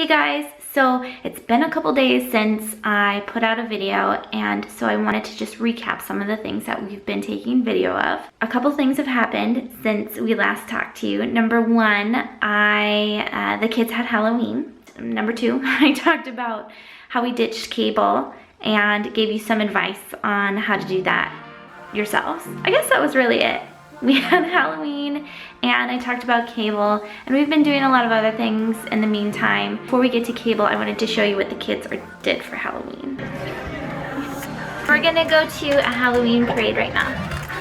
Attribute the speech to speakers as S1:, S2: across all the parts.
S1: Hey guys, so it's been a couple days since I put out a video, and so I wanted to just recap some of the things that we've been taking video of. A couple things have happened since we last talked to you. Number one, the kids had Halloween. Number two, I talked about how we ditched cable and gave you some advice on how to do that yourselves. I guess that was really it. We had Halloween and I talked about cable, and we've been doing a lot of other things in the meantime. Before we get to cable, I wanted to show you what the kids did for Halloween. We're gonna go to a Halloween parade right now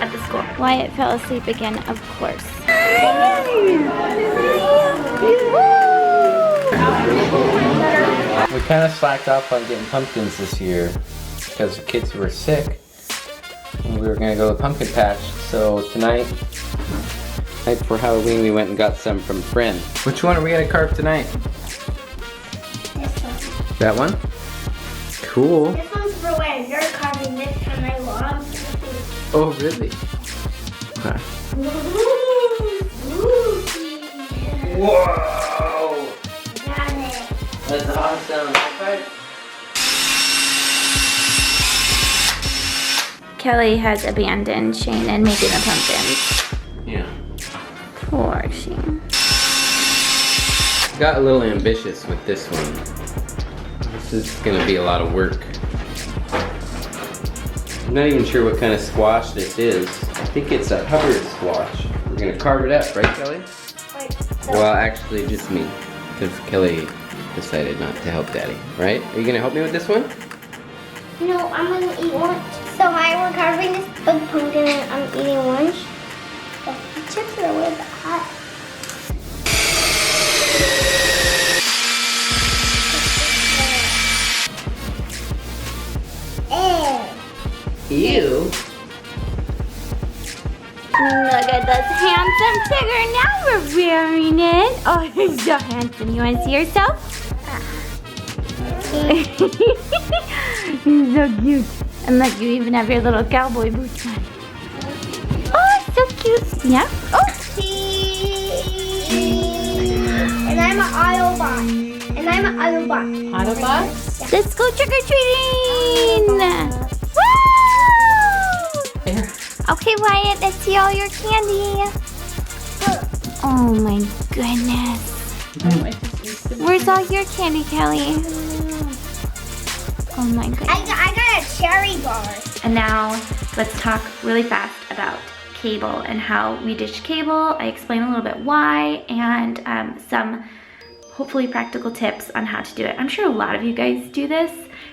S1: at the school. Wyatt fell asleep again, of course.
S2: We kind of slacked off on getting pumpkins this year because the kids were sick. And we were gonna go to the pumpkin patch, so tonight before Halloween, we went and got some from a friend. Which one are we gonna carve tonight?
S3: This one.
S2: That one? Cool.
S3: This one's for when you're carving this time I love.
S2: Oh, really? Okay. Whoa!
S3: Got it.
S2: That's awesome. High five.
S1: Kelly has abandoned Shane and making the pumpkins.
S2: Yeah.
S1: Poor Shane.
S2: Got a little ambitious with this one. This is gonna be a lot of work. I'm not even sure what kind of squash this is. I think it's a Hubbard squash. We're gonna carve it up, right, Kelly? Well, actually, just me, because Kelly decided not to help Daddy, right? Are you gonna help me with this one?
S3: No, I'm gonna eat lunch. So we're carving this big pumpkin and I'm eating lunch. The chips are a little bit hot.
S2: Ew.
S1: Look at this handsome Tigger. Now we're wearing it. Oh, you're so handsome. You want to see yourself? You're so cute. And look, you even have your little cowboy boots on. Oh, so cute. Yeah. Oh.
S3: And I'm an Autobot.
S1: Autobot? Yeah. Let's go trick-or-treating. Woo! Okay, Wyatt, let's see all your candy. Oh my goodness. Where's all your candy, Kelly? Oh my goodness.
S3: I got a cherry bar.
S1: And now let's talk really fast about cable and how we ditched cable. I explain a little bit why, and some hopefully practical tips on how to do it. I'm sure a lot of you guys do this.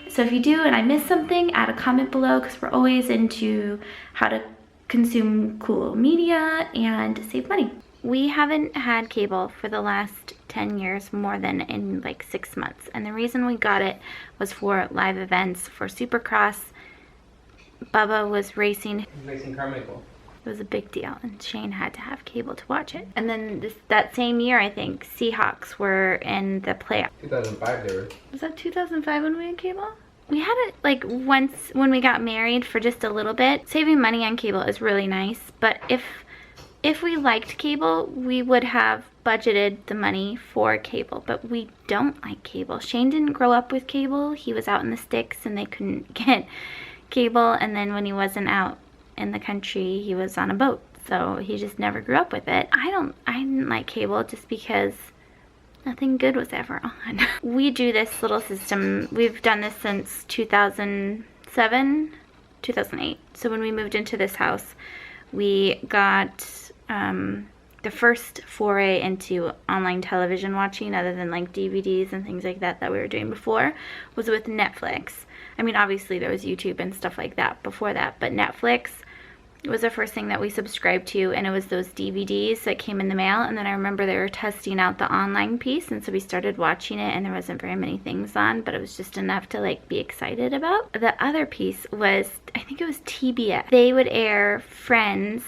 S1: So if you do and I miss something, add a comment below, because we're always into how to consume cool media and save money. We haven't had cable for the last 10 years, more than in like 6 months. And the reason we got it was for live events, for Supercross. Bubba was racing.
S2: Racing Carmichael.
S1: It was a big deal, and Shane had to have cable to watch it. And then that same year, I think, Seahawks were in the playoffs.
S2: 2005 they were.
S1: Was that 2005 when we had cable? We had it like once when we got married for just a little bit. Saving money on cable is really nice, but if we liked cable, we would have budgeted the money for cable, but we don't like cable. Shane didn't grow up with cable. He was out in the sticks and they couldn't get cable, and then when he wasn't out in the country, he was on a boat, so he just never grew up with it. I didn't like cable just because nothing good was ever on. We do this little system. We've done this since 2007, 2008. So when we moved into this house, we got the first foray into online television watching, other than like DVDs and things like that we were doing before, was with Netflix. I mean, obviously there was YouTube and stuff like that before that, but Netflix was the first thing that we subscribed to, and it was those DVDs that came in the mail. And then I remember they were testing out the online piece, and so we started watching it, and there wasn't very many things on, but it was just enough to like be excited about. The other piece was, I think it was TBS. They would air Friends,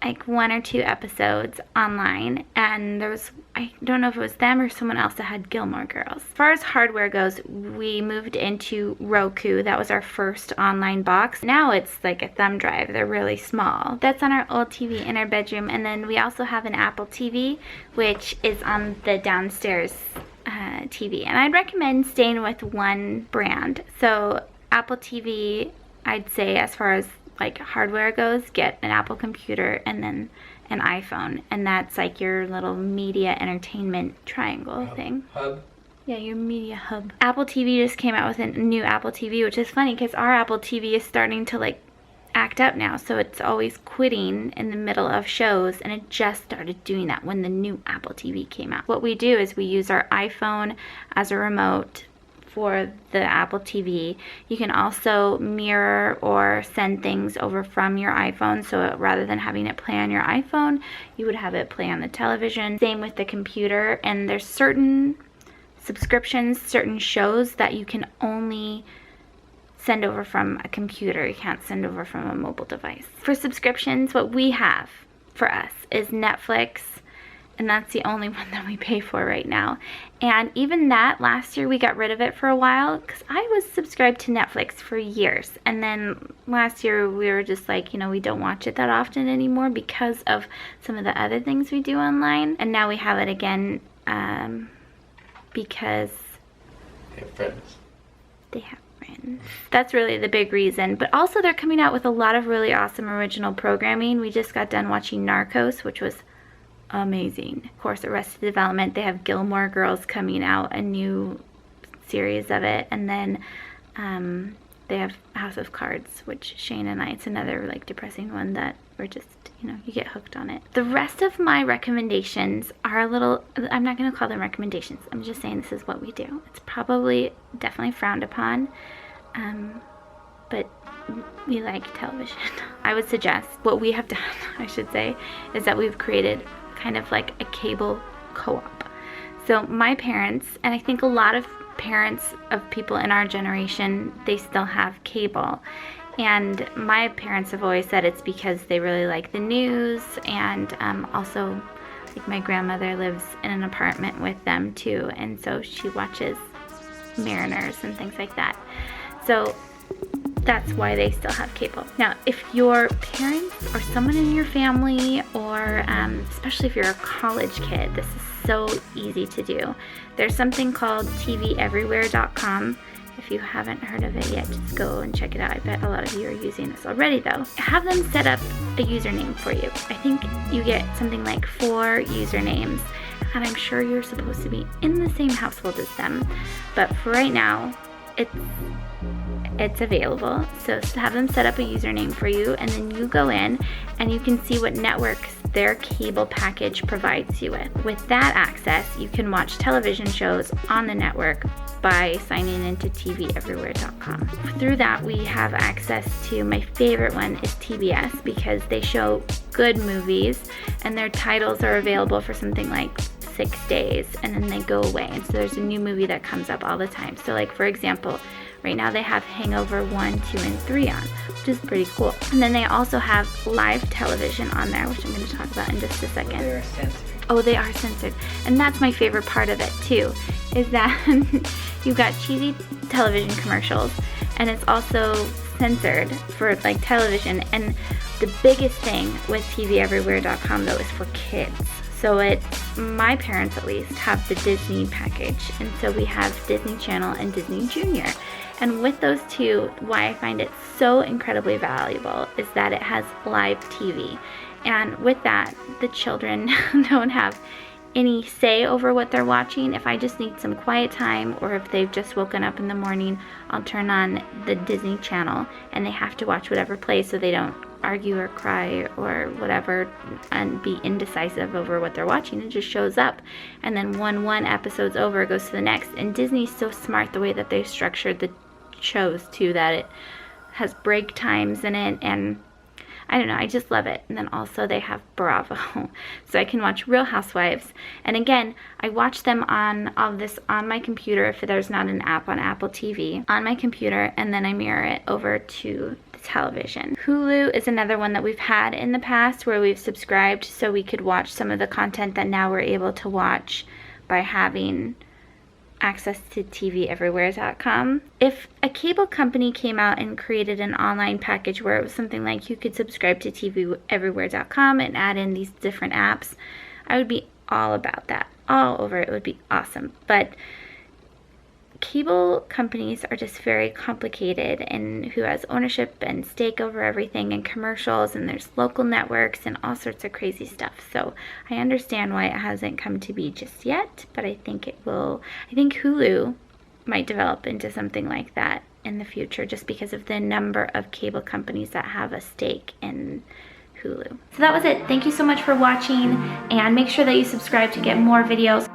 S1: like 1 or 2 episodes online, and there was, I don't know if it was them or someone else that had Gilmore Girls. As far as hardware goes, we moved into Roku. That was our first online box. Now it's like a thumb drive. They're really small. That's on our old TV in our bedroom, and then we also have an Apple TV, which is on the downstairs TV, and I'd recommend staying with one brand. So Apple TV, I'd say, as far as like hardware goes, get an Apple computer and then an iPhone, and that's like your little media entertainment triangle thing.
S2: Hub.
S1: Yeah, your media hub. Apple TV just came out with a new Apple TV, which is funny because our Apple TV is starting to like act up now, so it's always quitting in the middle of shows, and it just started doing that when the new Apple TV came out. What we do is we use our iPhone as a remote for the Apple TV. You can also mirror or send things over from your iPhone, so rather than having it play on your iPhone, you would have it play on the television. Same with the computer, and there's certain subscriptions, certain shows that you can only send over from a computer. You can't send over from a mobile device. For subscriptions, what we have for us is Netflix, and that's the only one that we pay for right now. And even that, last year we got rid of it for a while because I was subscribed to Netflix for years, and then last year we were just like, you know, we don't watch it that often anymore because of some of the other things we do online, and now we have it again because
S2: They have friends.
S1: they have friends. That's really the big reason. But also they're coming out with a lot of really awesome original programming. We just got done watching Narcos, which was amazing. Of course, Arrested Development, they have Gilmore Girls coming out, a new series of it, and then they have House of Cards, which Shane and I, it's another like depressing one that we're just, you know, you get hooked on it. The rest of my recommendations are a little, I'm not going to call them recommendations, I'm just saying this is what we do. It's probably definitely frowned upon, but we like television. I would suggest what we have done, I should say, is that we've created kind of like a cable co-op. So my parents, and I think a lot of parents of people in our generation, they still have cable. And my parents have always said it's because they really like the news, and also like my grandmother lives in an apartment with them too, and so she watches Mariners and things like that. So that's why they still have cable. Now, if your parents or someone in your family, or especially if you're a college kid, this is so easy to do. There's something called TVEverywhere.com. If you haven't heard of it yet, just go and check it out. I bet a lot of you are using this already though. Have them set up a username for you. I think you get something like 4 usernames, and I'm sure you're supposed to be in the same household as them. But for right now, it's available. So have them set up a username for you, and then you go in and you can see what networks their cable package provides you with. With that access, you can watch television shows on the network by signing into TVEverywhere.com. Through that, we have access to, my favorite one is TBS, because they show good movies and their titles are available for something like 6 days, and then they go away. And so there's a new movie that comes up all the time. So like, for example, right now they have Hangover 1, 2, and 3 on, which is pretty cool. And then they also have live television on there, which I'm going to talk about in just a second.
S4: They're censored.
S1: Oh, they are censored. And that's my favorite part of it too, is that you've got cheesy television commercials, and it's also censored for like television. And the biggest thing with TVEverywhere.com though is for kids. So my parents at least have the Disney package, and so we have Disney Channel and Disney Junior. And with those two, why I find it so incredibly valuable is that it has live TV. And with that, the children don't have any say over what they're watching. If I just need some quiet time, or if they've just woken up in the morning, I'll turn on the Disney Channel and they have to watch whatever plays so they don't argue or cry or whatever and be indecisive over what they're watching. It just shows up, and then when one episode's over, it goes to the next. And Disney's so smart the way that they structured the shows too, that it has break times in it, and I don't know, I just love it. And then also they have Bravo, so I can watch Real Housewives. And again, I watch them on all of this on my computer if there's not an app on Apple TV, on my computer, and then I mirror it over to the television. Hulu is another one that we've had in the past where we've subscribed so we could watch some of the content that now we're able to watch by having access to TVEverywhere.com. If a cable company came out and created an online package where it was something like you could subscribe to TVEverywhere.com and add in these different apps, I would be all about that. all over, it would be awesome. But cable companies are just very complicated, and who has ownership and stake over everything, and commercials, and there's local networks and all sorts of crazy stuff. So I understand why it hasn't come to be just yet, but I think it will. I think Hulu might develop into something like that in the future, just because of the number of cable companies that have a stake in Hulu. So that was it. Thank you so much for watching, and make sure that you subscribe to get more videos.